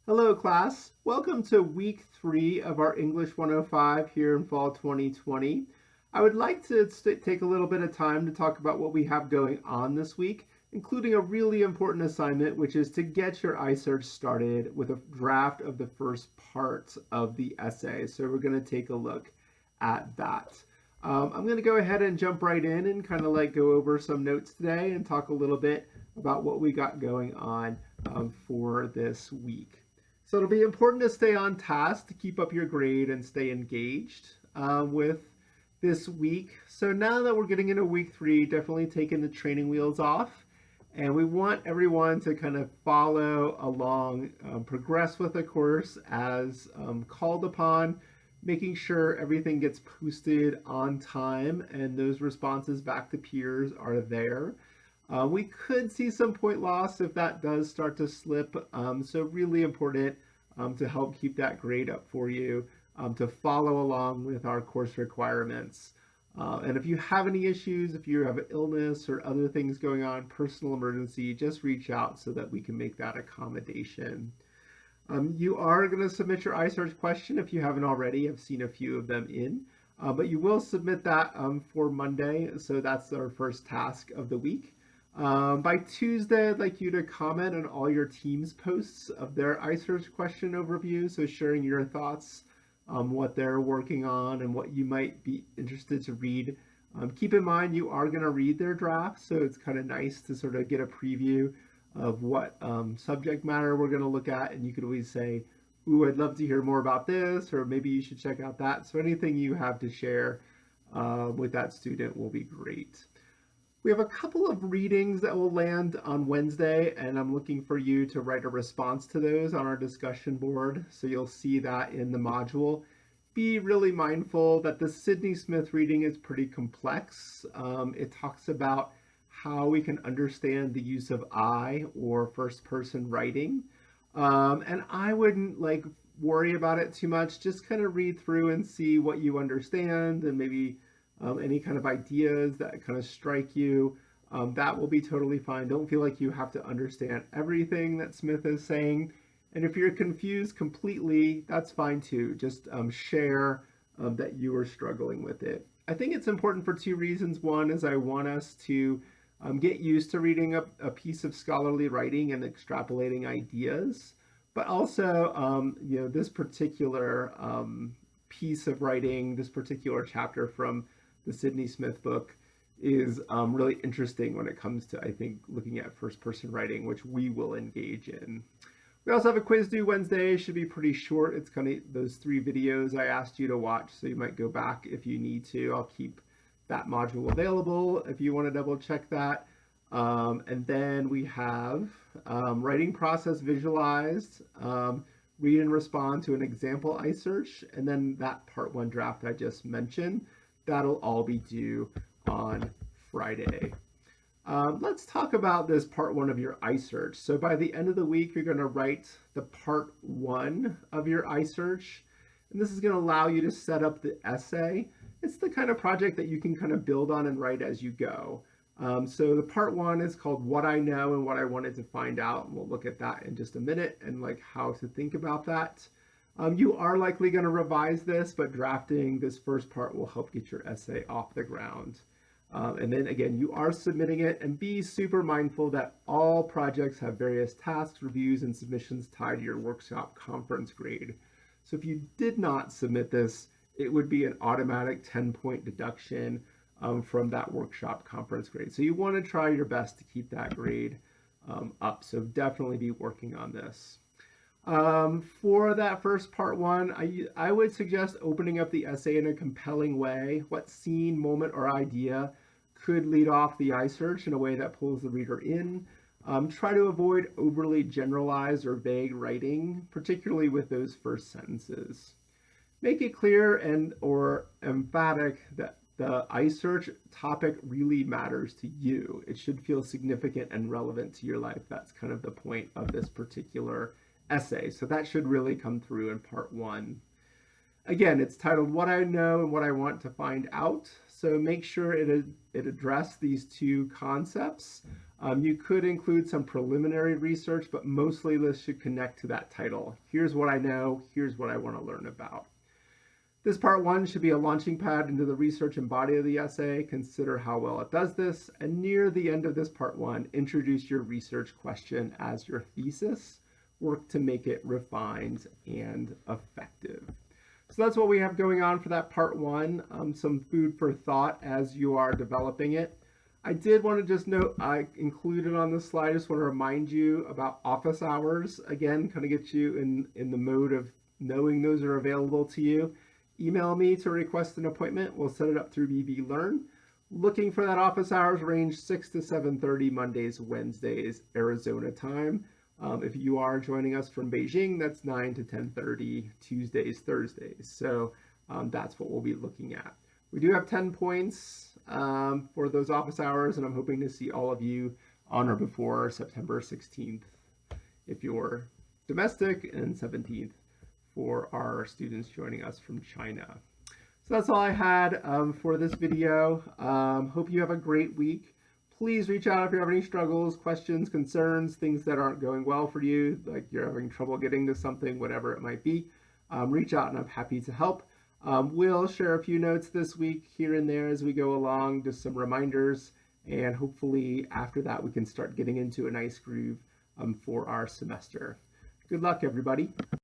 Hello class, welcome to week 3 of our English 105 here in fall 2020. I would like to take a little bit of time to talk about what we have going on this week, including a really important assignment, which is to get your iSearch started with a draft of the first part of the essay. So we're going to take a look at that. I'm going to go ahead and jump right in and kind of go over some notes today and talk a little bit about what we got going on for this week. So it'll be important to stay on task to keep up your grade and stay engaged with this week. So now that we're getting into week 3, definitely taking the training wheels off. And we want everyone to kind of follow along, progress with the course as called upon, making sure everything gets posted on time and those responses back to peers are there. We could see some point loss if that does start to slip. So really important to help keep that grade up for you, to follow along with our course requirements. And if you have any issues, if you have an illness or other things going on, personal emergency, just reach out so that we can make that accommodation. You are going to submit your iSearch question if you haven't already. I've seen a few of them in. But you will submit that for Monday, so that's our first task of the week. By Tuesday, I'd like you to comment on all your team's posts of their iSearch question overview, so sharing your thoughts on what they're working on and what you might be interested to read. Keep in mind you are going to read their draft, so it's kind of nice to sort of get a preview of what subject matter we're going to look at, and you could always say, ooh, I'd love to hear more about this, or maybe you should check out that. So anything you have to share with that student will be great. We have a couple of readings that will land on Wednesday, and I'm looking for you to write a response to those on our discussion board. So you'll see that in the module. Be really mindful that the Sydney Smith reading is pretty complex. It talks about how we can understand the use of I or first person writing. And I wouldn't worry about it too much. Just kind of read through and see what you understand and maybe any kind of ideas that kind of strike you. That will be totally fine. Don't feel like you have to understand everything that Smith is saying. And if you're confused completely, that's fine too. Just share that you are struggling with it. I think it's important for two reasons. One is I want us to get used to reading a piece of scholarly writing and extrapolating ideas. But also, this particular piece of writing, this particular chapter from the Sydney Smith book is really interesting when it comes to, I think, looking at first-person writing, which we will engage in. We also have a quiz due Wednesday. It should be pretty short. It's kind of those 3 videos I asked you to watch, so you might go back if you need to. I'll keep that module available if you want to double check that. And then we have writing process visualized, read and respond to an example iSearch, and then that part 1 draft I just mentioned. That'll all be due on Friday. Let's talk about this part 1 of your iSearch. So by the end of the week, you're going to write the part 1 of your iSearch, and this is going to allow you to set up the essay. It's the kind of project that you can kind of build on and write as you go. So the part 1 is called What I Know and What I Wanted to Find Out, and we'll look at that in just a minute and how to think about that. You are likely going to revise this, but drafting this first part will help get your essay off the ground. And then again, you are submitting it, and be super mindful that all projects have various tasks, reviews, and submissions tied to your workshop conference grade. So if you did not submit this, it would be an automatic 10-point deduction from that workshop conference grade. So you want to try your best to keep that grade up. So definitely be working on this. For that first part 1, I would suggest opening up the essay in a compelling way. What scene, moment, or idea could lead off the iSearch in a way that pulls the reader in? Try to avoid overly generalized or vague writing, particularly with those first sentences. Make it clear and or emphatic that the iSearch topic really matters to you. It should feel significant and relevant to your life. That's kind of the point of this particular essay. So that should really come through in part 1. Again, it's titled What I Know and What I Want to Find Out. So make sure it addressed these two concepts. You could include some preliminary research, but mostly this should connect to that title. Here's what I know, here's what I want to learn about. This part one should be a launching pad into the research and body of the essay. Consider how well it does this. And near the end of this part one, introduce your research question as your thesis. Work to make it refined and effective. So that's what we have going on for that part one. Some food for thought as you are developing it. I did want to just note, I included on this slide, I just want to remind you about office hours. Again, kind of get you in the mode of knowing those are available to you. Email me to request an appointment. We'll set it up through BB Learn. Looking for that office hours range 6 to 7:30 Mondays, Wednesdays, Arizona time. If you are joining us from Beijing, that's 9 to 10:30 Tuesdays, Thursdays. So that's what we'll be looking at. We do have 10 points for those office hours, and I'm hoping to see all of you on or before September 16th if you're domestic, and 17th for our students joining us from China. So that's all I had for this video. Hope you have a great week. Please reach out if you have any struggles, questions, concerns, things that aren't going well for you, like you're having trouble getting to something, whatever it might be. Reach out and I'm happy to help. We'll share a few notes this week here and there as we go along, just some reminders, and hopefully after that we can start getting into a nice groove for our semester. Good luck, everybody.